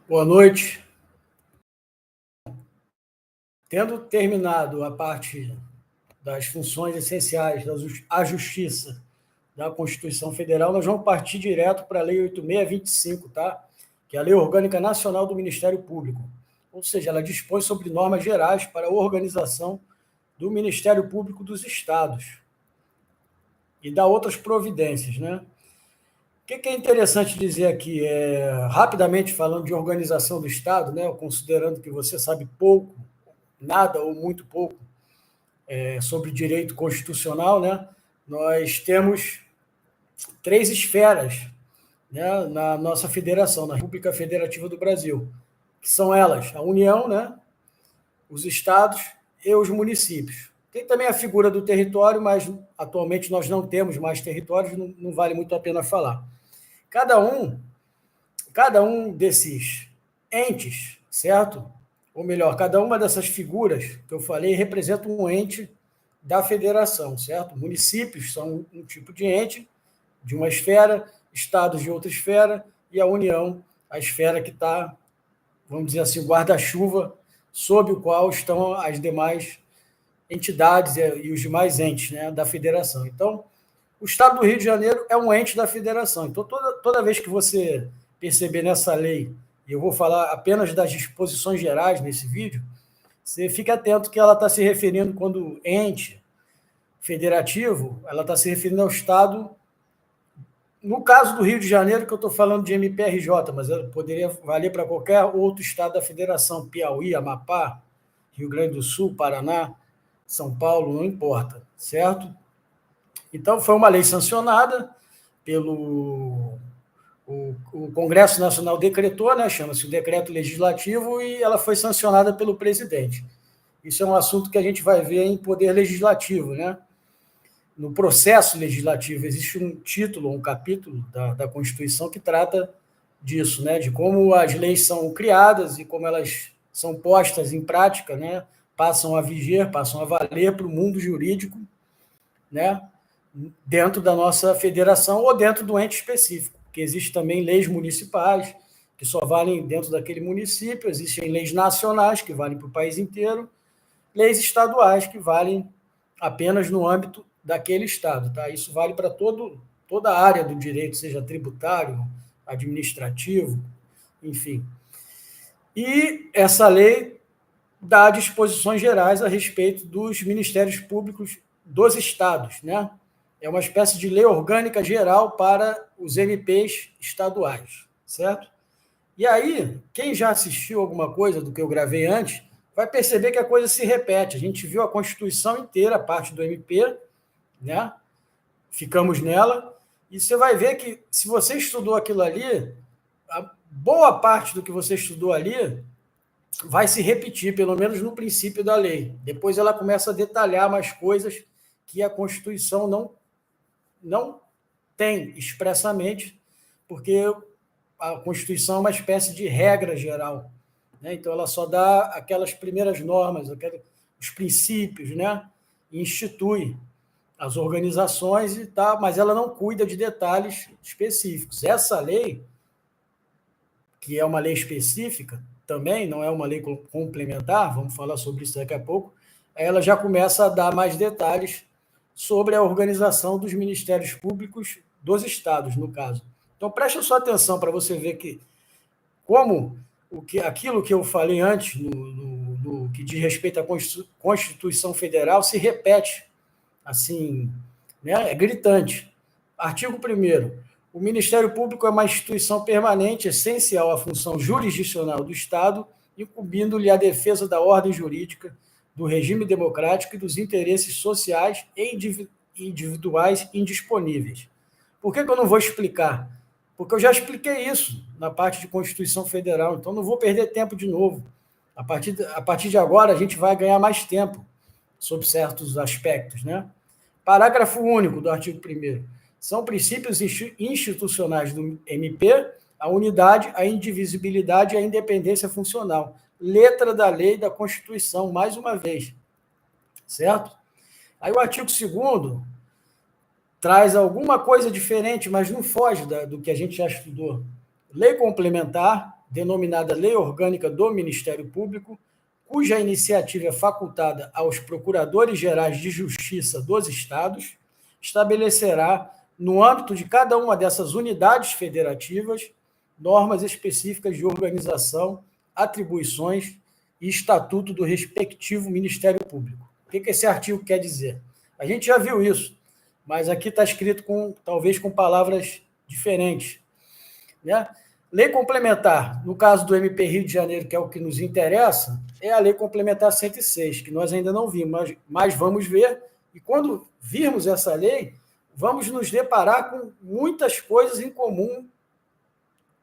Boa noite. Tendo terminado a parte das funções essenciais da Justiça da Constituição Federal, nós vamos partir direto para a Lei 8625, tá? Que é a Lei Orgânica Nacional do Ministério Público. Ou seja, ela dispõe sobre normas gerais para a organização do Ministério Público dos Estados e dá outras providências, né? O que é interessante dizer aqui, rapidamente falando de organização do Estado, né, considerando que você sabe pouco, nada ou muito pouco sobre direito constitucional, né, nós temos três esferas, né, na nossa federação, na República Federativa do Brasil, que são elas, a União, né, os estados e os municípios. Tem também a figura do território, mas atualmente nós não temos mais territórios, não vale muito a pena falar. Cada um desses entes, certo? Ou melhor, cada uma dessas figuras que eu falei representa um ente da federação, certo? Municípios são um tipo de ente de uma esfera, estados de outra esfera, e a União, a esfera que está, vamos dizer assim, o guarda-chuva sob o qual estão as demais entidades e os demais entes, né, da federação. Então, o Estado do Rio de Janeiro é um ente da federação. Então, toda vez que você perceber nessa lei, e eu vou falar apenas das disposições gerais nesse vídeo, você fique atento que ela está se referindo, quando ente federativo, ela está se referindo ao Estado. No caso do Rio de Janeiro, que eu estou falando de MPRJ, mas poderia valer para qualquer outro estado da federação, Piauí, Amapá, Rio Grande do Sul, Paraná, São Paulo, não importa, certo? Então, foi uma lei sancionada pelo o Congresso Nacional decretou, né, chama-se o decreto legislativo, e ela foi sancionada pelo presidente. Isso é um assunto que a gente vai ver em poder legislativo, né? No processo legislativo existe um título, um capítulo da Constituição que trata disso, né, de como as leis são criadas e como elas são postas em prática, né, passam a viger, passam a valer para o mundo jurídico, né, dentro da nossa federação ou dentro do ente específico, porque existem também leis municipais que só valem dentro daquele município, existem leis nacionais que valem para o país inteiro, leis estaduais que valem apenas no âmbito daquele estado, tá? Isso vale para toda a área do direito, seja tributário, administrativo, enfim. E essa lei dá disposições gerais a respeito dos ministérios públicos dos estados, né? É uma espécie de lei orgânica geral para os MPs estaduais, certo? E aí, quem já assistiu alguma coisa do que eu gravei antes, vai perceber que a coisa se repete. A gente viu a Constituição inteira, a parte do MP, né? Ficamos nela, e você vai ver que, se você estudou aquilo ali, a boa parte do que você estudou ali vai se repetir, pelo menos no princípio da lei. Depois ela começa a detalhar mais coisas que a Constituição não tem expressamente, porque a Constituição é uma espécie de regra geral, né? Então ela só dá aquelas primeiras normas, os princípios, né? E institui as organizações e tal, mas ela não cuida de detalhes específicos. Essa lei, que é uma lei específica, também não é uma lei complementar, vamos falar sobre isso daqui a pouco, ela já começa a dar mais detalhes sobre a organização dos ministérios públicos dos estados, no caso. Então, preste sua atenção para você ver que como aquilo que eu falei antes, no que diz respeito à Constituição Federal, se repete, assim, né? É gritante. Artigo 1º. O Ministério Público é uma instituição permanente, essencial à função jurisdicional do Estado, incumbindo-lhe a defesa da ordem jurídica, do regime democrático e dos interesses sociais e individuais indisponíveis. Por que eu não vou explicar? Porque eu já expliquei isso na parte de Constituição Federal, então não vou perder tempo de novo. A partir de agora, a gente vai ganhar mais tempo sobre certos aspectos, né? Parágrafo único do artigo 1º. São princípios institucionais do MP a unidade, a indivisibilidade e a independência funcional. Letra da lei da Constituição, mais uma vez. Certo? Aí o artigo 2º traz alguma coisa diferente, mas não foge do que a gente já estudou. Lei complementar denominada Lei Orgânica do Ministério Público, cuja iniciativa é facultada aos procuradores gerais de justiça dos estados, estabelecerá, no âmbito de cada uma dessas unidades federativas, normas específicas de organização, atribuições e estatuto do respectivo Ministério Público. O que esse artigo quer dizer? A gente já viu isso, mas aqui está escrito talvez com palavras diferentes, né? Lei complementar, no caso do MP Rio de Janeiro, que é o que nos interessa, é a Lei Complementar 106, que nós ainda não vimos, mas vamos ver, e quando virmos essa lei, vamos nos deparar com muitas coisas em comum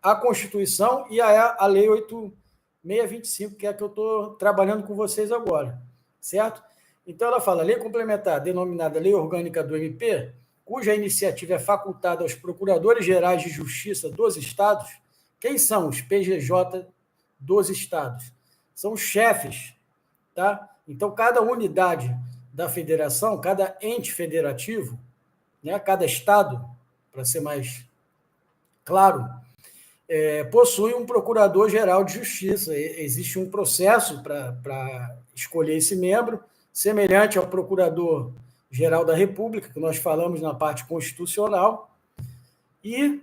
à Constituição e à Lei 8625, que é a que eu estou trabalhando com vocês agora, certo? Então, ela fala, lei complementar, denominada Lei Orgânica do MP, cuja iniciativa é facultada aos procuradores gerais de justiça dos estados. Quem são os PGJ dos estados? São os chefes, tá? Então, cada unidade da federação, cada ente federativo, né, cada estado, para ser mais claro, possui um procurador-geral de justiça. Existe um processo para escolher esse membro, semelhante ao procurador-geral da República, que nós falamos na parte constitucional, e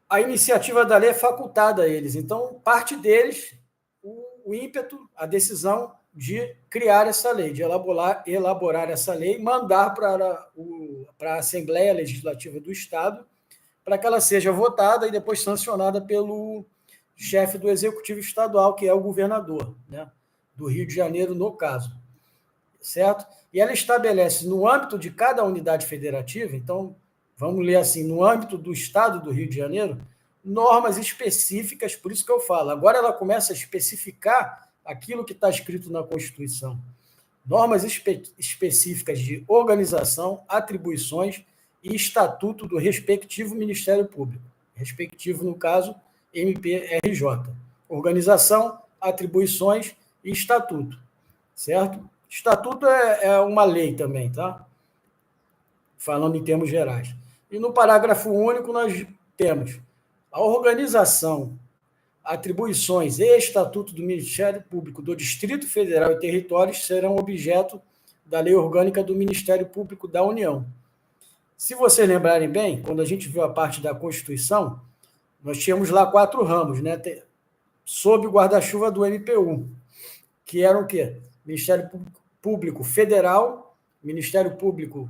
a iniciativa da lei é facultada a eles. Então, parte deles, o ímpeto, a decisão de criar essa lei, de elaborar essa lei, mandar para a Assembleia Legislativa do Estado, para que ela seja votada e depois sancionada pelo chefe do Executivo Estadual, que é o governador, né, do Rio de Janeiro, no caso. Certo? E ela estabelece, no âmbito de cada unidade federativa, então, vamos ler assim, no âmbito do Estado do Rio de Janeiro, normas específicas, por isso que eu falo, agora ela começa a especificar aquilo que está escrito na Constituição. Normas específicas de organização, atribuições e estatuto do respectivo Ministério Público, respectivo, no caso, MPRJ. Organização, atribuições e estatuto, certo? Estatuto é uma lei também, tá? Falando em termos gerais. E no parágrafo único nós temos a organização, atribuições e estatuto do Ministério Público do Distrito Federal e territórios serão objeto da Lei Orgânica do Ministério Público da União. Se vocês lembrarem bem, quando a gente viu a parte da Constituição, nós tínhamos lá 4 ramos, né, sob o guarda-chuva do MPU, que eram o quê? Ministério Público Federal, Ministério Público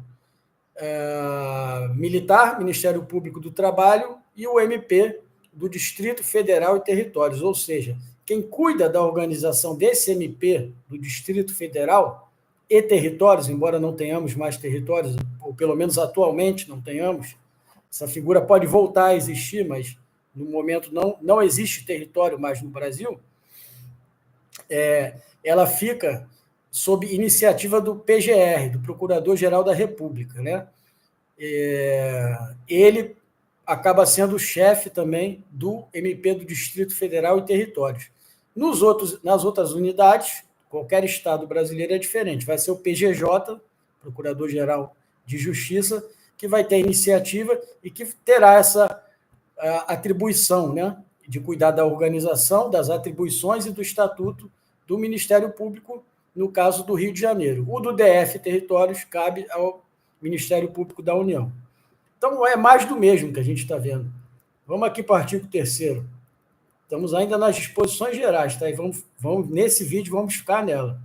Militar, Ministério Público do Trabalho e o MP do Distrito Federal e Territórios. Ou seja, quem cuida da organização desse MP do Distrito Federal e territórios, embora não tenhamos mais territórios, ou pelo menos atualmente não tenhamos, essa figura pode voltar a existir, mas no momento não existe território mais no Brasil, ela fica sob iniciativa do PGR, do Procurador-Geral da República, né? Ele acaba sendo o chefe também do MP do Distrito Federal e Territórios. Nas outras unidades, qualquer estado brasileiro é diferente. Vai ser o PGJ, Procurador-Geral de Justiça, que vai ter a iniciativa e que terá essa atribuição, né, de cuidar da organização, das atribuições e do estatuto do Ministério Público, no caso do Rio de Janeiro. O do DF Territórios cabe ao Ministério Público da União. Então, é mais do mesmo que a gente está vendo. Vamos aqui para o artigo 3º. Estamos ainda nas disposições gerais, tá? E nesse vídeo vamos ficar nela.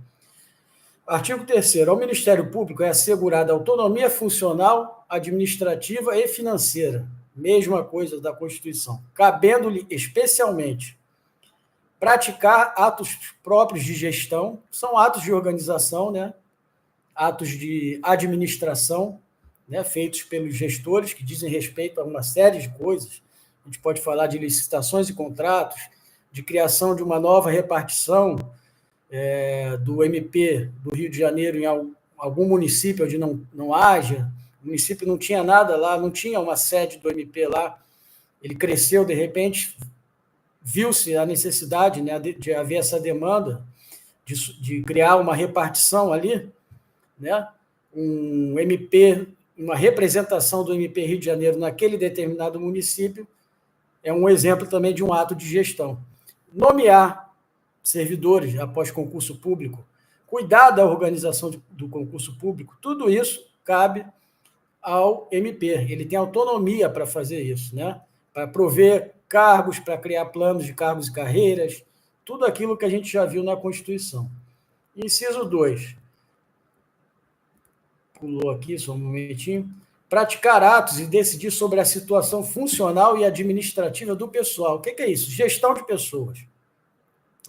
Artigo 3º. Ao Ministério Público é assegurada autonomia funcional, administrativa e financeira. Mesma coisa da Constituição. Cabendo-lhe especialmente praticar atos próprios de gestão, são atos de organização, né? Atos de administração, né? Feitos pelos gestores, que dizem respeito a uma série de coisas. A gente pode falar de licitações e contratos, de criação de uma nova repartição do MP do Rio de Janeiro em algum município onde não haja. O município não tinha nada lá, não tinha uma sede do MP lá. Ele cresceu, de repente, viu-se a necessidade, né, de haver essa demanda de criar uma repartição ali, né, um MP, uma representação do MP Rio de Janeiro naquele determinado município. é um exemplo também de um ato de gestão. Nomear servidores após concurso público, cuidar da organização do concurso público, tudo isso cabe ao MP. Ele tem autonomia para fazer isso, né? Para prover cargos, para criar planos de cargos e carreiras, tudo aquilo que a gente já viu na Constituição. Inciso 2. Pulou aqui, só um momentinho. Praticar atos e decidir sobre a situação funcional e administrativa do pessoal. O que é isso? Gestão de pessoas.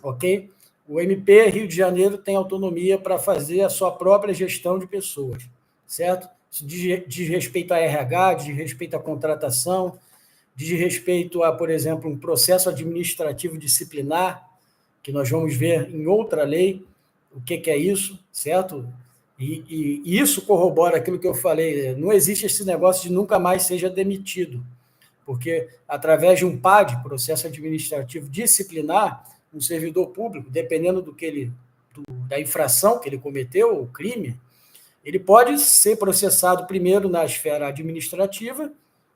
Ok? O MP Rio de Janeiro tem autonomia para fazer a sua própria gestão de pessoas, certo? Isso diz respeito a RH, diz respeito à contratação, diz respeito a, por exemplo, um processo administrativo disciplinar, que nós vamos ver em outra lei, o que é isso, certo? E isso corrobora aquilo que eu falei, não existe esse negócio de nunca mais seja demitido, porque através de um PAD, processo administrativo disciplinar, um servidor público, dependendo da infração que ele cometeu, o crime, ele pode ser processado primeiro na esfera administrativa,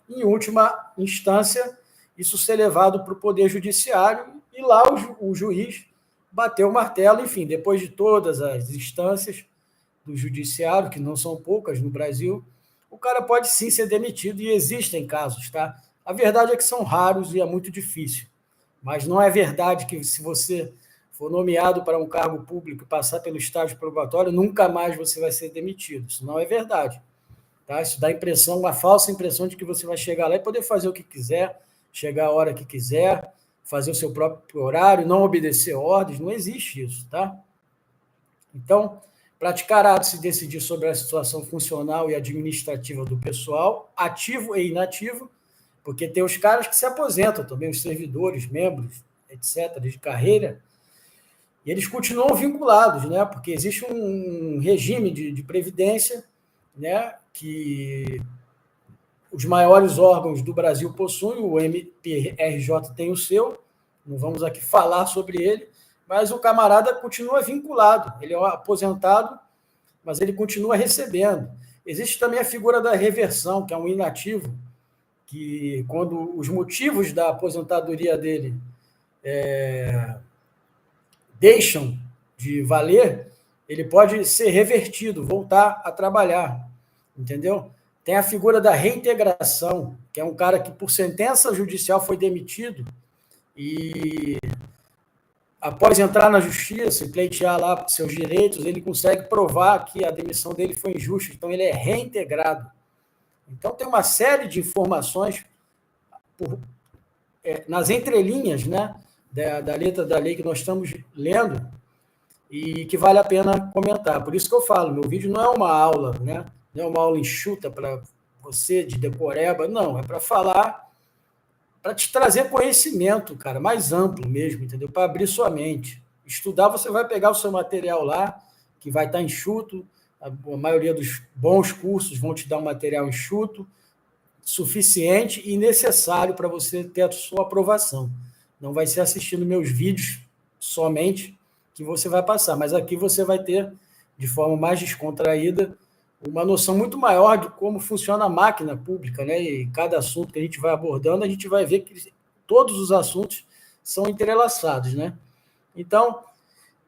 em última instância, isso ser levado para o Poder Judiciário, e lá o juiz bateu o martelo, enfim, depois de todas as instâncias do Judiciário, que não são poucas no Brasil, o cara pode sim ser demitido, e existem casos, tá? A verdade é que são raros e é muito difícil, mas não é verdade que se você for nomeado para um cargo público e passar pelo estágio probatório, nunca mais você vai ser demitido. Isso não é verdade. Tá? Isso dá impressão, uma falsa impressão de que você vai chegar lá e poder fazer o que quiser, chegar a hora que quiser, fazer o seu próprio horário, não obedecer ordens. Não existe isso. Tá? Então, praticar atos e decidir sobre a situação funcional e administrativa do pessoal, ativo e inativo, porque tem os caras que se aposentam também, os servidores, membros, etc., de carreira, e eles continuam vinculados, né? Porque existe um regime de previdência, né? Que os maiores órgãos do Brasil possuem, o MPRJ tem o seu, não vamos aqui falar sobre ele, mas o camarada continua vinculado, ele é aposentado, mas ele continua recebendo. Existe também a figura da reversão, que é um inativo, que quando os motivos da aposentadoria dele deixam de valer, ele pode ser revertido, voltar a trabalhar, entendeu? Tem a figura da reintegração, que é um cara que, por sentença judicial, foi demitido e, após entrar na justiça e pleitear lá seus direitos, ele consegue provar que a demissão dele foi injusta, então ele é reintegrado. Então, tem uma série de informações nas entrelinhas, né, da letra da lei que nós estamos lendo e que vale a pena comentar. Por isso que eu falo, meu vídeo não é uma aula, né? Não é uma aula enxuta para você de decoreba, não, é para falar, para te trazer conhecimento, cara, mais amplo mesmo, entendeu? Para abrir sua mente. Estudar, você vai pegar o seu material lá, que vai estar enxuto, a maioria dos bons cursos vão te dar um material enxuto, suficiente e necessário para você ter a sua aprovação. Não vai ser assistindo meus vídeos somente que você vai passar, mas aqui você vai ter, de forma mais descontraída, uma noção muito maior de como funciona a máquina pública, né? E cada assunto que a gente vai abordando, a gente vai ver que todos os assuntos são entrelaçados, né? Então,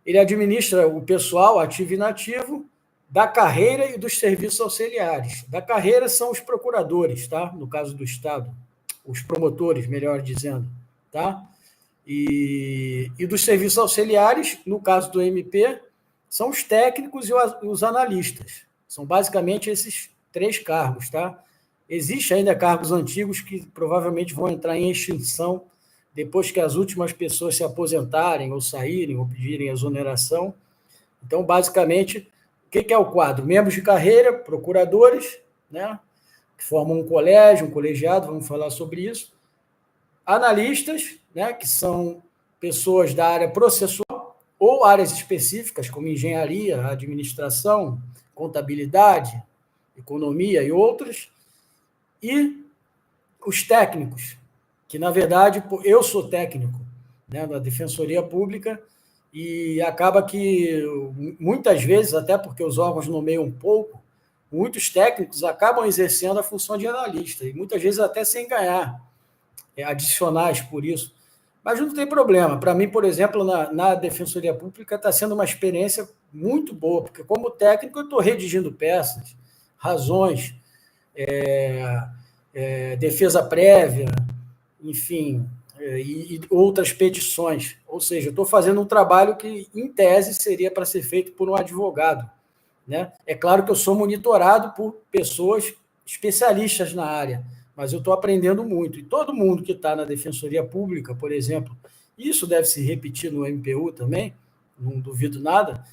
ele administra o pessoal ativo e inativo da carreira e dos serviços auxiliares. Da carreira são os procuradores, tá? No caso do Estado, os promotores, melhor dizendo, tá? E dos serviços auxiliares, no caso do MP, são os técnicos e os analistas. São basicamente esses 3 cargos, tá? Existem ainda cargos antigos que provavelmente vão entrar em extinção depois que as últimas pessoas se aposentarem ou saírem ou pedirem exoneração. Então, basicamente, o que é o quadro? Membros de carreira, procuradores, né, que formam um colégio, um colegiado, vamos falar sobre isso. Analistas, né, que são pessoas da área processual ou áreas específicas, como engenharia, administração, contabilidade, economia e outras. E os técnicos, que, na verdade, eu sou técnico, né, da Defensoria Pública, e acaba que, muitas vezes, até porque os órgãos nomeiam um pouco, muitos técnicos acabam exercendo a função de analista, e muitas vezes até sem ganhar. adicionais por isso. Mas não tem problema. Para mim, por exemplo, na Defensoria Pública está sendo uma experiência muito boa, porque como técnico eu estou redigindo peças, razões, defesa prévia, enfim, e outras petições. Ou seja, eu estou fazendo um trabalho que, em tese, seria para ser feito por um advogado. Né? É claro que eu sou monitorado por pessoas especialistas na área, mas eu estou aprendendo muito. E todo mundo que está na Defensoria Pública, por exemplo, isso deve se repetir no MPU também, não duvido nada,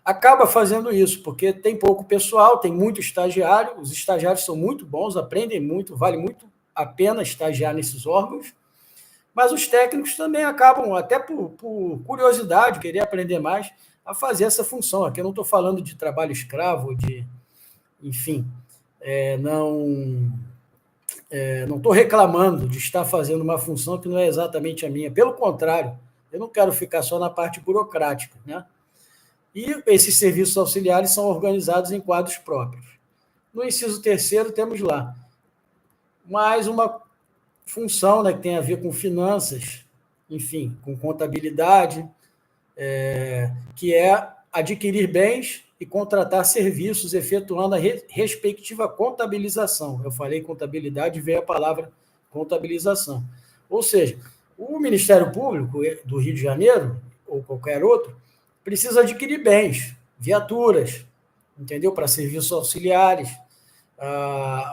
acaba fazendo isso, porque tem pouco pessoal, tem muito estagiário, os estagiários são muito bons, aprendem muito, vale muito a pena estagiar nesses órgãos, mas os técnicos também acabam, até por curiosidade, querer aprender mais, a fazer essa função. Aqui eu não estou falando de trabalho escravo, enfim, não estou reclamando de estar fazendo uma função que não é exatamente a minha. Pelo contrário, eu não quero ficar só na parte burocrática, né? E esses serviços auxiliares são organizados em quadros próprios. No inciso 3º, temos lá mais uma função, né, que tem a ver com finanças, enfim, com contabilidade, que é adquirir bens e contratar serviços, efetuando a respectiva contabilização. Eu falei contabilidade, veio a palavra contabilização. Ou seja, o Ministério Público do Rio de Janeiro, ou qualquer outro, precisa adquirir bens, viaturas, entendeu? Para serviços auxiliares,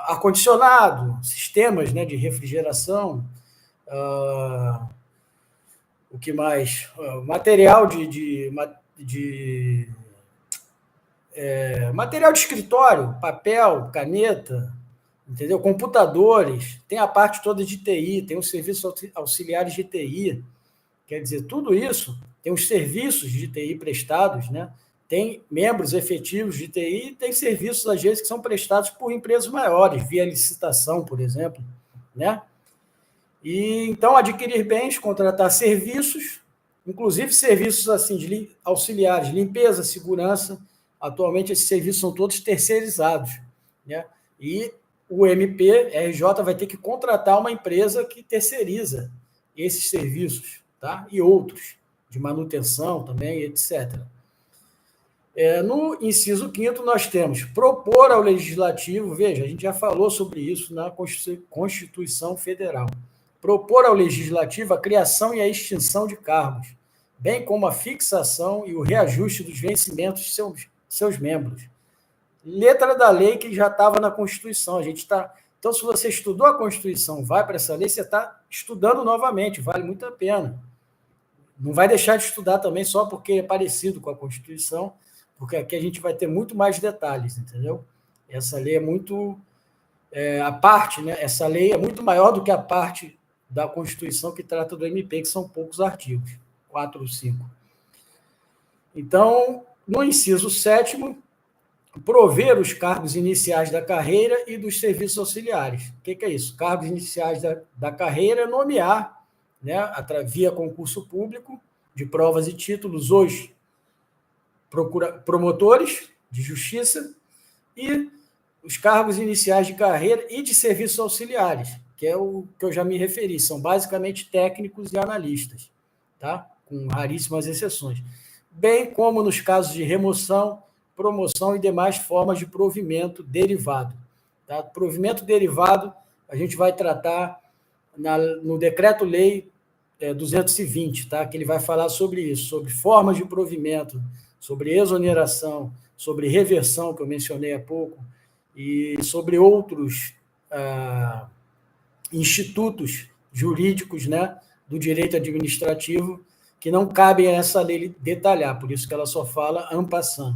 ar-condicionado, sistemas, né, de refrigeração, o que mais? Material material de escritório, papel, caneta, entendeu? Computadores, tem a parte toda de TI, tem os serviços auxiliares de TI, quer dizer, tudo isso, tem os serviços de TI prestados, né? Tem membros efetivos de TI e tem serviços, às vezes, que são prestados por empresas maiores, via licitação, por exemplo, né? E, então, adquirir bens, contratar serviços, inclusive serviços assim, auxiliares, limpeza, segurança. Atualmente, esses serviços são todos terceirizados, né? E o MPRJ vai ter que contratar uma empresa que terceiriza esses serviços, tá? E outros, de manutenção também, etc. No inciso 5º, nós temos propor ao Legislativo, veja, a gente já falou sobre isso na Constituição Federal, propor ao Legislativo a criação e a extinção de cargos, bem como a fixação e o reajuste dos vencimentos de seus membros. Letra da lei que já estava na Constituição. A gente está. Então, se você estudou a Constituição, vai para essa lei, você está estudando novamente, vale muito a pena. Não vai deixar de estudar também só porque é parecido com a Constituição, porque aqui a gente vai ter muito mais detalhes, entendeu? Essa lei é muito... a parte, né? Essa lei é muito maior do que a parte da Constituição que trata do MP, que são poucos artigos, 4 ou 5. Então, no inciso 7º, prover os cargos iniciais da carreira e dos serviços auxiliares. O que é isso? Cargos iniciais da carreira é nomear, né, via concurso público, de provas e títulos, os promotores de justiça e os cargos iniciais de carreira e de serviços auxiliares, que é o que eu já me referi, são basicamente técnicos e analistas, tá? Com raríssimas exceções. Bem como nos casos de remoção, promoção e demais formas de provimento derivado. Tá? Provimento derivado, a gente vai tratar no Decreto-Lei 220, tá? Que ele vai falar sobre isso, sobre formas de provimento, sobre exoneração, sobre reversão, que eu mencionei há pouco, e sobre outros institutos jurídicos, né, do direito administrativo que não cabem a essa lei detalhar, por isso que ela só fala en passant.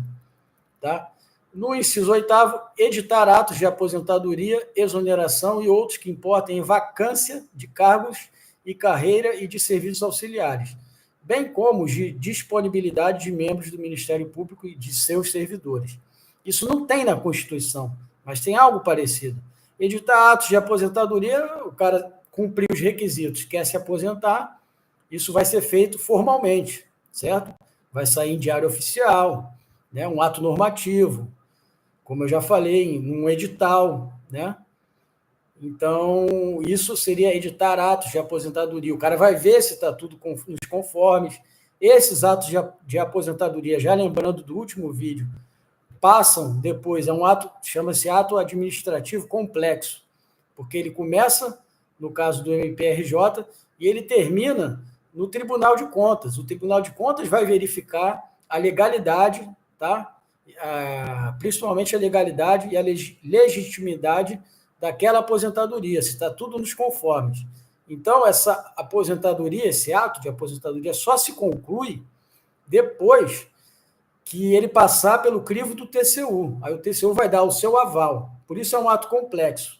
Tá? No inciso 8º, editar atos de aposentadoria, exoneração e outros que importem em vacância de cargos e carreira e de serviços auxiliares, bem como de disponibilidade de membros do Ministério Público e de seus servidores. Isso não tem na Constituição, mas tem algo parecido. Editar atos de aposentadoria, o cara cumprir os requisitos, quer se aposentar, isso vai ser feito formalmente, certo? Vai sair em diário oficial, né? Um ato normativo, como eu já falei, um edital, né? Então, isso seria editar atos de aposentadoria. O cara vai ver se está tudo nos conformes. Esses atos de aposentadoria, já lembrando do último vídeo, passam depois, é um ato, chama-se ato administrativo complexo, porque ele começa, no caso do MPRJ, e ele termina no Tribunal de Contas. O Tribunal de Contas vai verificar a legalidade, tá? Principalmente a legalidade e a legitimidade daquela aposentadoria, se está tudo nos conformes. Então, essa aposentadoria, esse ato de aposentadoria só se conclui depois que ele passar pelo crivo do TCU. Aí o TCU vai dar o seu aval. Por isso é um ato complexo,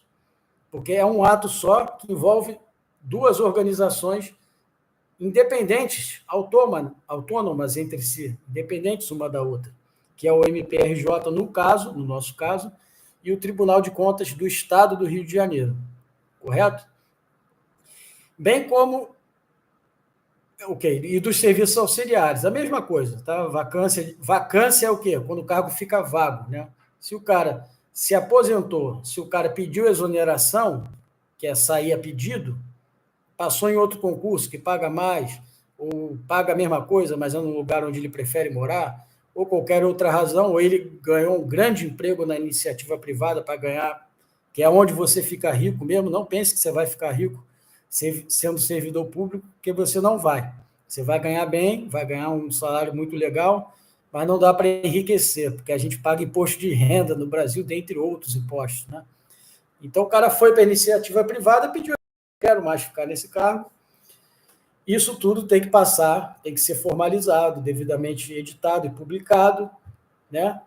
porque é um ato só que envolve duas organizações independentes, autônomas entre si, independentes uma da outra, que é o MPRJ no nosso caso, e o Tribunal de Contas do Estado do Rio de Janeiro. Correto? Bem como... Ok, e dos serviços auxiliares, a mesma coisa, tá? Vacância é o quê? Quando o cargo fica vago, né? Se o cara se aposentou, se o cara pediu exoneração, que é sair a pedido, passou em outro concurso que paga mais, ou paga a mesma coisa, mas é num lugar onde ele prefere morar, ou qualquer outra razão, ou ele ganhou um grande emprego na iniciativa privada para ganhar, que é onde você fica rico mesmo. Não pense que você vai ficar rico sendo servidor público, porque você não vai. Você vai ganhar bem, vai ganhar um salário muito legal, mas não dá para enriquecer, porque a gente paga imposto de renda no Brasil, dentre outros impostos, né? Então, o cara foi para a iniciativa privada e pediu: não quero mais ficar nesse cargo. Isso tudo tem que passar, tem que ser formalizado, devidamente editado e publicado, né?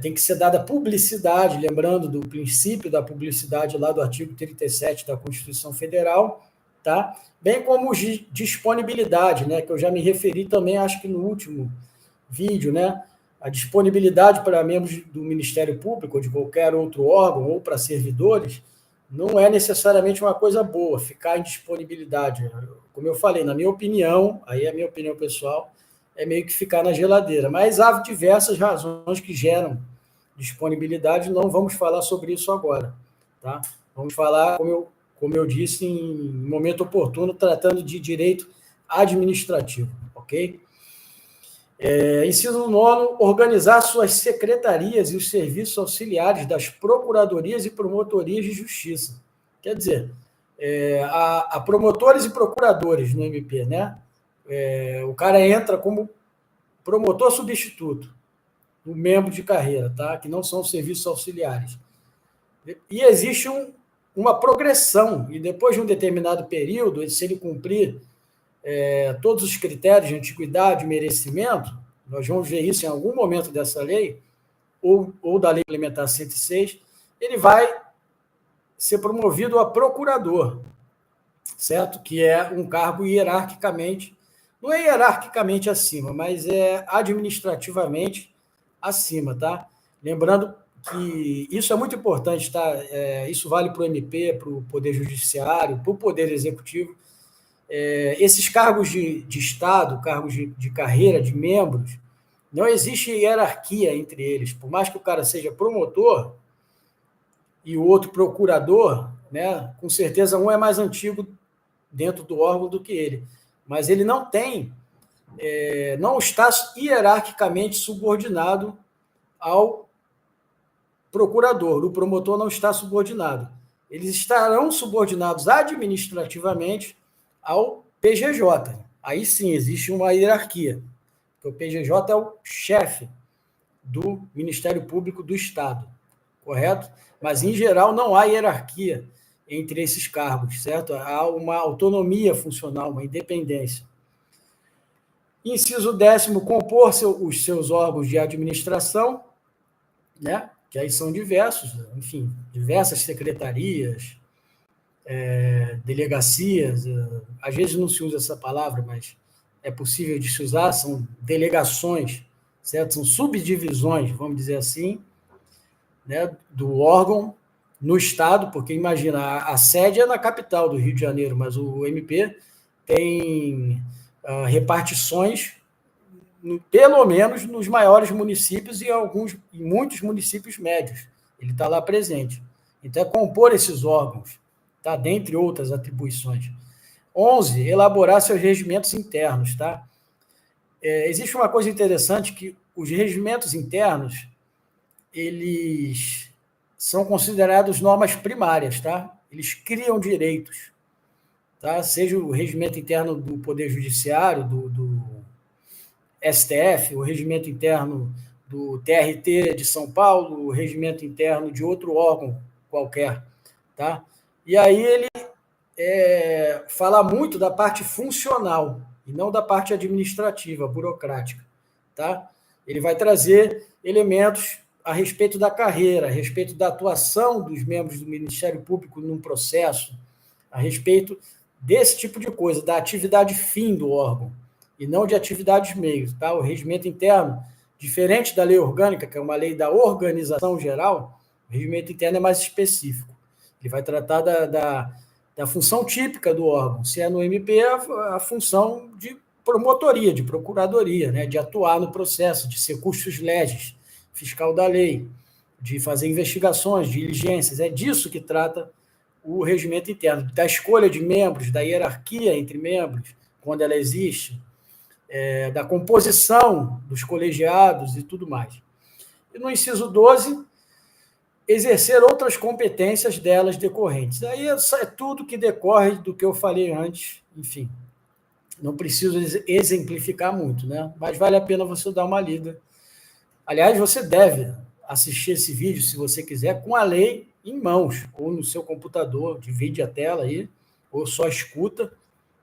Tem que ser dada publicidade, lembrando do princípio da publicidade lá do artigo 37 da Constituição Federal, tá? Bem como disponibilidade, né? Que eu já me referi também, acho que no último vídeo, né? A disponibilidade para membros do Ministério Público ou de qualquer outro órgão ou para servidores não é necessariamente uma coisa boa, ficar em disponibilidade. Como eu falei, na minha opinião, aí é a minha opinião pessoal, é meio que ficar na geladeira. Mas há diversas razões que geram disponibilidade, não vamos falar sobre isso agora, tá? Vamos falar, como eu disse, em momento oportuno, tratando de direito administrativo, ok? Inciso 9, organizar suas secretarias e os serviços auxiliares das procuradorias e promotorias de justiça. Quer dizer, há promotores e procuradores no MP, né? O cara entra como promotor substituto, um membro de carreira, tá? Que não são serviços auxiliares. E existe uma progressão, e depois de um determinado período, se ele cumprir todos os critérios de antiguidade e merecimento, nós vamos ver isso em algum momento dessa lei, ou da Lei Complementar 106, ele vai ser promovido a procurador, certo? Que é um cargo hierarquicamente, não é hierarquicamente acima, mas é administrativamente acima, tá? Lembrando que isso é muito importante, tá? Isso vale para o MP, para o Poder Judiciário, para o Poder Executivo. Esses cargos de Estado, cargos de carreira, de membros, não existe hierarquia entre eles. Por mais que o cara seja promotor e o outro procurador, né, com certeza um é mais antigo dentro do órgão do que ele. Mas ele não não está hierarquicamente subordinado ao procurador. O promotor não está subordinado. Eles estarão subordinados administrativamente ao PGJ. Aí sim, existe uma hierarquia. O PGJ é o chefe do Ministério Público do Estado, correto? Mas, em geral, não há hierarquia entre esses cargos, certo? Há uma autonomia funcional, uma independência. Inciso 10º, compor os seus órgãos de administração, né? Que aí são diversos, enfim, diversas secretarias, delegacias, às vezes não se usa essa palavra, mas é possível de se usar, são delegações, certo? São subdivisões, vamos dizer assim, né, do órgão no Estado, porque imagina, a sede é na capital do Rio de Janeiro, mas o MP tem repartições, pelo menos nos maiores municípios e muitos municípios médios. Ele está lá presente. Então, é compor esses órgãos, tá? Dentre outras atribuições. 11, elaborar seus regimentos internos, tá? Existe uma coisa interessante que os regimentos internos, eles são considerados normas primárias, tá? Eles criam direitos, tá? Seja o regimento interno do Poder Judiciário, do STF, o regimento interno do TRT de São Paulo, o regimento interno de outro órgão qualquer, tá? E aí ele fala muito da parte funcional e não da parte administrativa, burocrática, tá? Ele vai trazer elementos a respeito da carreira, a respeito da atuação dos membros do Ministério Público num processo, a respeito desse tipo de coisa, da atividade fim do órgão, e não de atividades meios, tá? O regimento interno, diferente da lei orgânica, que é uma lei da organização geral, o regimento interno é mais específico. Ele vai tratar da função típica do órgão. Se é no MP, a função de promotoria, de procuradoria, né? De atuar no processo, de ser custos legis, fiscal da lei, de fazer investigações, diligências. É disso que trata o regimento interno, da escolha de membros, da hierarquia entre membros, quando ela existe, da composição dos colegiados e tudo mais. E no inciso 12, exercer outras competências delas decorrentes. Aí é tudo que decorre do que eu falei antes, enfim. Não preciso exemplificar muito, né? Mas vale a pena você dar uma lida. Aliás, você deve assistir esse vídeo, se você quiser, com a lei em mãos, ou no seu computador, divide a tela aí, ou só escuta,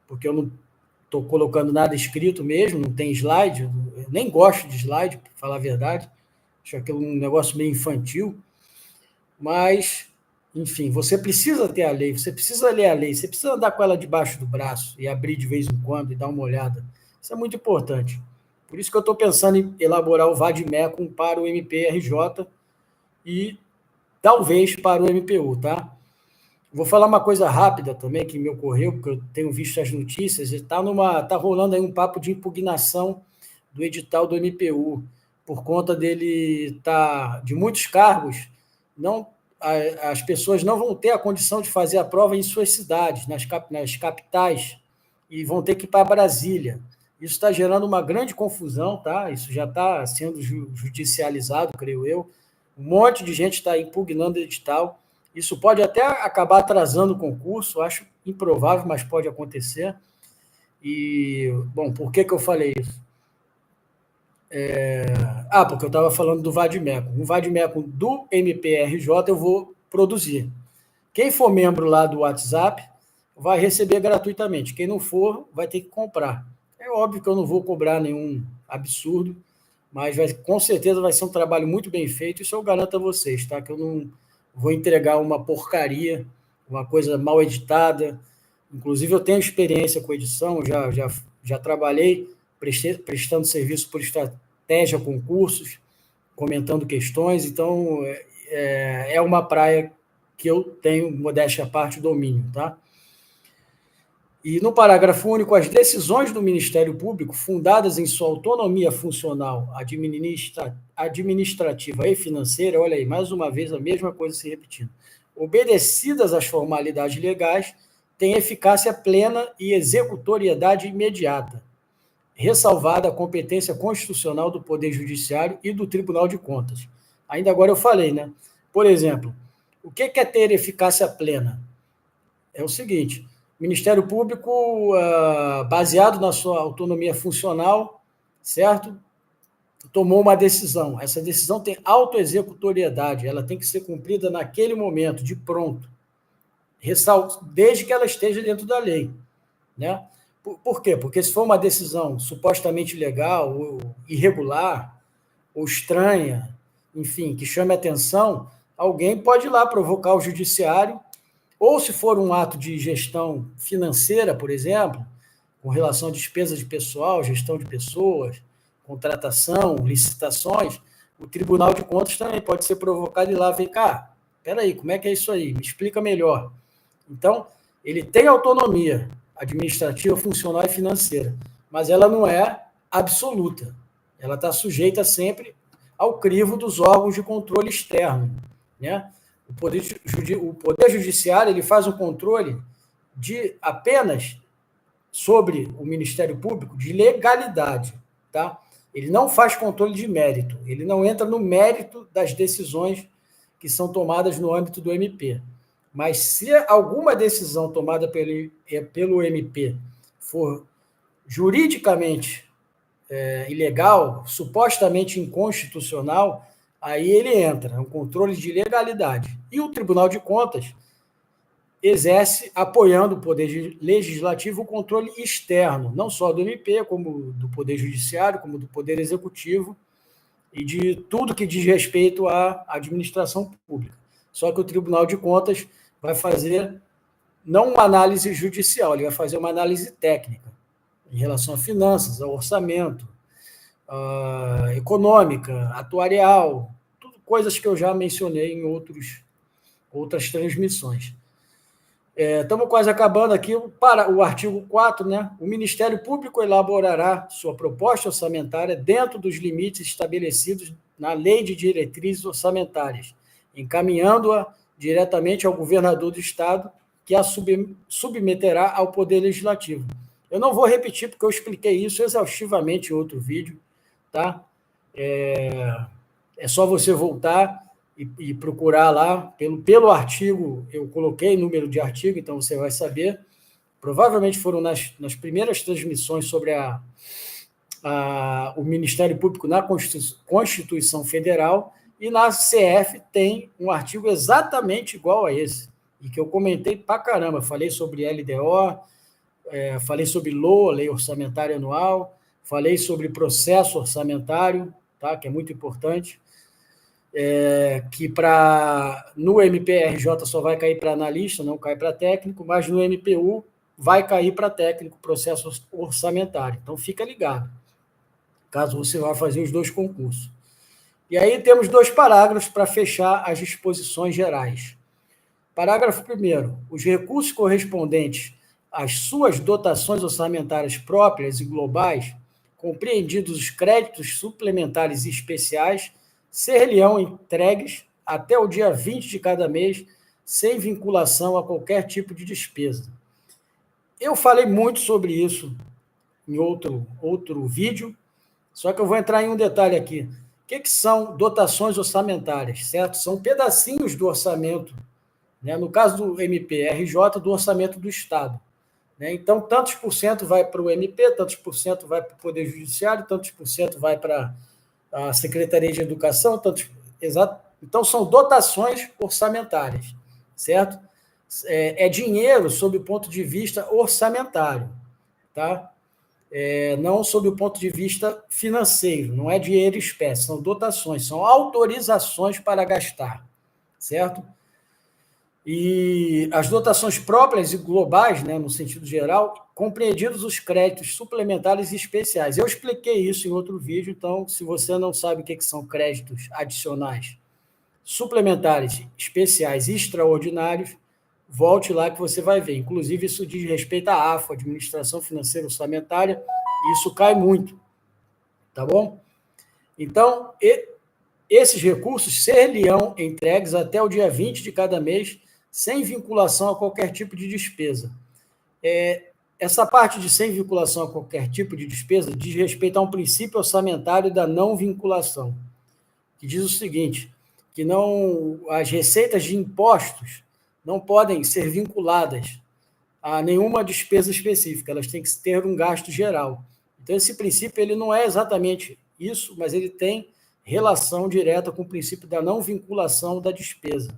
porque eu não estou colocando nada escrito mesmo, não tem slide, eu nem gosto de slide, para falar a verdade, acho aquilo um negócio meio infantil, mas, enfim, você precisa ter a lei, você precisa ler a lei, você precisa andar com ela debaixo do braço e abrir de vez em quando e dar uma olhada. Isso é muito importante. Por isso que eu estou pensando em elaborar o Vademecum para o MPRJ e talvez para o MPU, tá? Vou falar uma coisa rápida também que me ocorreu, porque eu tenho visto as notícias, e tá rolando aí um papo de impugnação do edital do MPU, por conta dele de muitos cargos, as pessoas não vão ter a condição de fazer a prova em suas cidades, nas capitais, e vão ter que ir para Brasília. Isso está gerando uma grande confusão, tá? Isso já está sendo judicializado, creio eu. Um monte de gente está impugnando o edital. Isso pode até acabar atrasando o concurso, acho improvável, mas pode acontecer. E, bom, por que eu falei isso? Porque eu estava falando do Vademecum. O Vademecum do MPRJ eu vou produzir. Quem for membro lá do WhatsApp vai receber gratuitamente. Quem não for, vai ter que comprar. É óbvio que eu não vou cobrar nenhum absurdo, mas com certeza vai ser um trabalho muito bem feito, isso eu garanto a vocês, tá? Que eu não vou entregar uma porcaria, uma coisa mal editada. Inclusive, eu tenho experiência com edição, já trabalhei prestando serviço por estratégia, concursos, comentando questões, então é uma praia que eu tenho, modéstia à parte, domínio, tá? E no parágrafo único, as decisões do Ministério Público, fundadas em sua autonomia funcional, administrativa e financeira, olha aí, mais uma vez a mesma coisa se repetindo, obedecidas às formalidades legais, têm eficácia plena e executoriedade imediata, ressalvada a competência constitucional do Poder Judiciário e do Tribunal de Contas. Ainda agora eu falei, né? Por exemplo, o que é ter eficácia plena? É o seguinte: o Ministério Público, baseado na sua autonomia funcional, certo? Tomou uma decisão. Essa decisão tem autoexecutoriedade, ela tem que ser cumprida naquele momento, de pronto, desde que ela esteja dentro da lei, né? Por quê? Porque se for uma decisão supostamente legal, ou irregular, ou estranha, enfim, que chame atenção, alguém pode ir lá provocar o judiciário, ou se for um ato de gestão financeira, por exemplo, com relação a despesa de pessoal, gestão de pessoas, contratação, licitações, o Tribunal de Contas também pode ser provocado e lá vem cá, peraí, como é que é isso aí? Me explica melhor. Então, ele tem autonomia administrativa, funcional e financeira, mas ela não é absoluta. Ela está sujeita sempre ao crivo dos órgãos de controle externo, né? O Poder Judiciário ele faz um controle apenas sobre o Ministério Público de legalidade, tá? Ele não faz controle de mérito, ele não entra no mérito das decisões que são tomadas no âmbito do MP. Mas se alguma decisão tomada pelo MP for juridicamente ilegal, supostamente inconstitucional, aí ele entra, é um controle de legalidade. E o Tribunal de Contas exerce, apoiando o Poder Legislativo, o controle externo, não só do MP, como do Poder Judiciário, como do Poder Executivo, e de tudo que diz respeito à administração pública. Só que o Tribunal de Contas vai fazer não uma análise judicial, ele vai fazer uma análise técnica em relação a finanças, ao orçamento, econômica, atuarial, tudo coisas que eu já mencionei em outras transmissões. Estamos quase acabando aqui. Para o artigo 4, né? O Ministério Público elaborará sua proposta orçamentária dentro dos limites estabelecidos na Lei de Diretrizes Orçamentárias, encaminhando-a diretamente ao governador do Estado, que a submeterá ao Poder Legislativo. Eu não vou repetir, porque eu expliquei isso exaustivamente em outro vídeo, tá? É só você voltar e procurar lá pelo artigo, eu coloquei número de artigo, então você vai saber. Provavelmente foram nas primeiras transmissões sobre o Ministério Público na Constituição Federal, e na CF tem um artigo exatamente igual a esse, e que eu comentei pra caramba. Falei sobre LDO, falei sobre LOA, Lei Orçamentária Anual, falei sobre processo orçamentário, tá, que é muito importante. Que no MPRJ só vai cair para analista, não cai para técnico, mas no MPU vai cair para técnico, processo orçamentário. Então, fica ligado, caso você vá fazer os dois concursos. E aí temos 2 parágrafos para fechar as disposições gerais. Parágrafo 1º. Os recursos correspondentes às suas dotações orçamentárias próprias e globais, compreendidos os créditos suplementares e especiais, ser-lhe-ão entregues até o dia 20 de cada mês, sem vinculação a qualquer tipo de despesa. Eu falei muito sobre isso em outro vídeo, só que eu vou entrar em um detalhe aqui. O que são dotações orçamentárias, certo? São pedacinhos do orçamento, né? No caso do MPRJ, do orçamento do Estado. Né? Então, tantos por cento vai para o MP, tantos por cento vai para o Poder Judiciário, tantos por cento vai para a Secretaria de Educação, então são dotações orçamentárias, certo? É dinheiro sob o ponto de vista orçamentário, tá? Não sob o ponto de vista financeiro, não é dinheiro espécie, são dotações, são autorizações para gastar, certo? E as dotações próprias e globais, né, no sentido geral, compreendidos os créditos suplementares e especiais. Eu expliquei isso em outro vídeo, então, se você não sabe o que são créditos adicionais, suplementares, especiais e extraordinários, volte lá que você vai ver. Inclusive, isso diz respeito à AFO, Administração Financeira Orçamentária, e isso cai muito, tá bom? Então, esses recursos ser-lhe-ão entregues até o dia 20 de cada mês, sem vinculação a qualquer tipo de despesa. Essa parte de sem vinculação a qualquer tipo de despesa diz respeito a um princípio orçamentário da não vinculação, que diz o seguinte, que as receitas de impostos não podem ser vinculadas a nenhuma despesa específica, elas têm que ter um gasto geral. Então, esse princípio ele não é exatamente isso, mas ele tem relação direta com o princípio da não vinculação da despesa.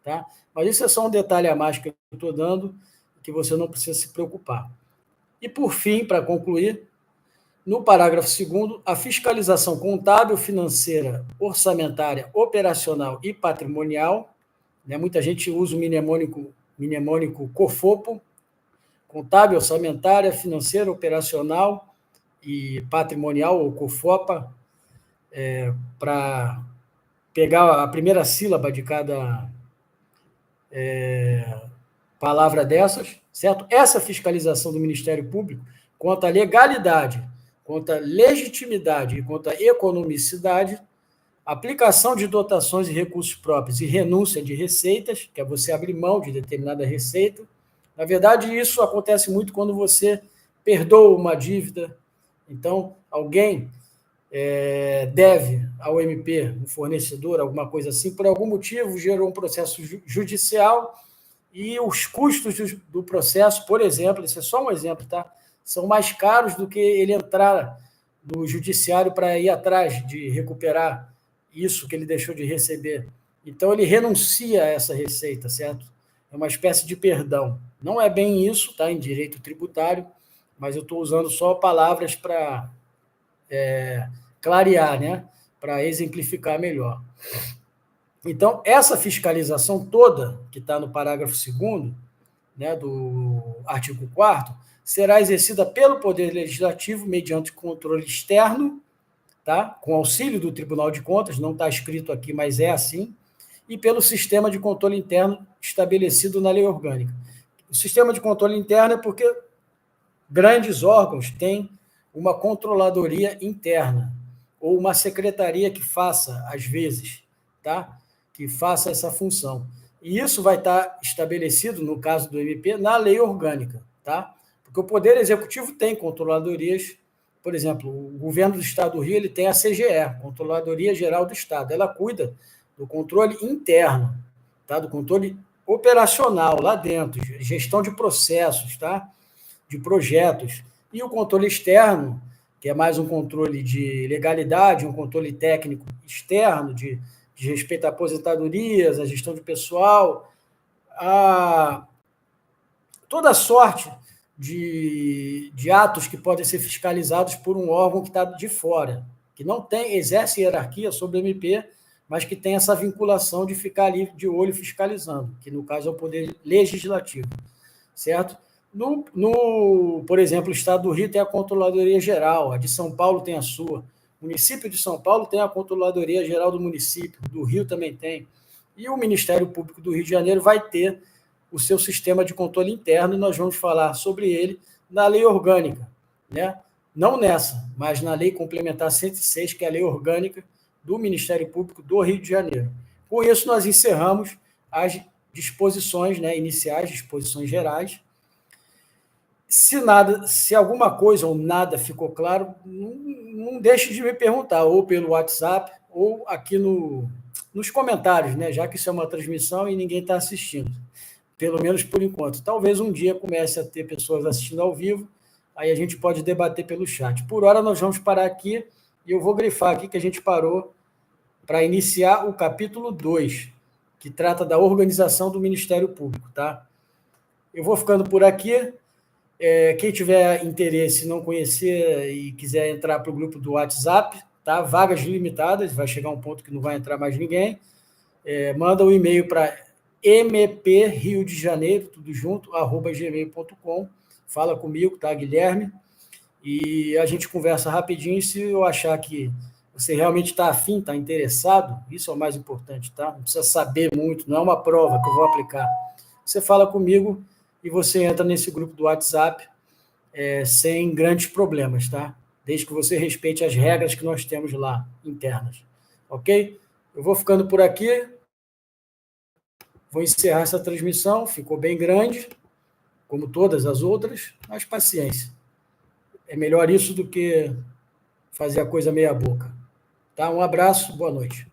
Tá? Mas isso é só um detalhe a mais que eu estou dando, que você não precisa se preocupar. E, por fim, para concluir, no parágrafo 2º, a fiscalização contábil, financeira, orçamentária, operacional e patrimonial, né? Muita gente usa o mnemônico COFOPO, contábil, orçamentária, financeira, operacional e patrimonial, ou COFOPA, para pegar a primeira sílaba de cada palavra dessas, certo? Essa fiscalização do Ministério Público, quanto à legalidade, quanto à legitimidade e quanto à economicidade, aplicação de dotações e recursos próprios e renúncia de receitas, que é você abrir mão de determinada receita. Na verdade, isso acontece muito quando você perdoa uma dívida. Então, alguém deve ao MP, um fornecedor, alguma coisa assim, por algum motivo gerou um processo judicial e os custos do processo, por exemplo, isso é só um exemplo, tá? São mais caros do que ele entrar no judiciário para ir atrás de recuperar isso que ele deixou de receber. Então, ele renuncia a essa receita, certo? É uma espécie de perdão. Não é bem isso, tá? Em direito tributário, mas eu estou usando só palavras para clarear, né? Para exemplificar melhor. Então, essa fiscalização toda, que está no parágrafo 2º, né, do artigo 4º, será exercida pelo Poder Legislativo mediante controle externo, tá? Com auxílio do Tribunal de Contas, não está escrito aqui, mas é assim, e pelo sistema de controle interno estabelecido na lei orgânica. O sistema de controle interno é porque grandes órgãos têm uma controladoria interna, ou uma secretaria que faça, às vezes, tá? Que faça essa função. E isso vai estar estabelecido, no caso do MP, na lei orgânica, tá? Porque o Poder Executivo tem controladorias, por exemplo, o governo do Estado do Rio ele tem a CGE, Controladoria Geral do Estado, ela cuida do controle interno, tá? Do controle operacional lá dentro, gestão de processos, tá? De projetos. E o controle externo, que é mais um controle de legalidade, um controle técnico externo, de respeito a aposentadorias, a gestão de pessoal, toda sorte de atos que podem ser fiscalizados por um órgão que está de fora, que não exerce hierarquia sobre o MP, mas que tem essa vinculação de ficar ali de olho fiscalizando, que no caso é o Poder Legislativo, certo? Por exemplo, o Estado do Rio tem a Controladoria Geral, a de São Paulo tem a sua, o município de São Paulo tem a Controladoria Geral do município, do Rio também tem, e o Ministério Público do Rio de Janeiro vai ter o seu sistema de controle interno, e nós vamos falar sobre ele na lei orgânica, né? Não nessa, mas na lei complementar 106, que é a lei orgânica do Ministério Público do Rio de Janeiro. Com isso, nós encerramos as disposições, né, iniciais, disposições gerais. Se alguma coisa ou nada ficou claro, não deixe de me perguntar, ou pelo WhatsApp, ou aqui nos comentários, né? Já que isso é uma transmissão e ninguém está assistindo, pelo menos por enquanto. Talvez um dia comece a ter pessoas assistindo ao vivo, aí a gente pode debater pelo chat. Por hora, nós vamos parar aqui, e eu vou grifar aqui que a gente parou para iniciar o capítulo 2, que trata da organização do Ministério Público, tá? Eu vou ficando por aqui. Quem tiver interesse, não conhecer e quiser entrar para o grupo do WhatsApp, tá? Vagas limitadas, vai chegar um ponto que não vai entrar mais ninguém. Manda um e-mail para mpriodejaneiro, tudo junto, @gmail.com. Fala comigo, tá, Guilherme? E a gente conversa rapidinho. Se eu achar que você realmente está afim, está interessado, isso é o mais importante, tá? Não precisa saber muito, não é uma prova que eu vou aplicar. Você fala comigo e você entra nesse grupo do WhatsApp sem grandes problemas, tá? Desde que você respeite as regras que nós temos lá, internas. Ok? Eu vou ficando por aqui. Vou encerrar essa transmissão. Ficou bem grande, como todas as outras, mas paciência. É melhor isso do que fazer a coisa meia boca. Tá? Um abraço, boa noite.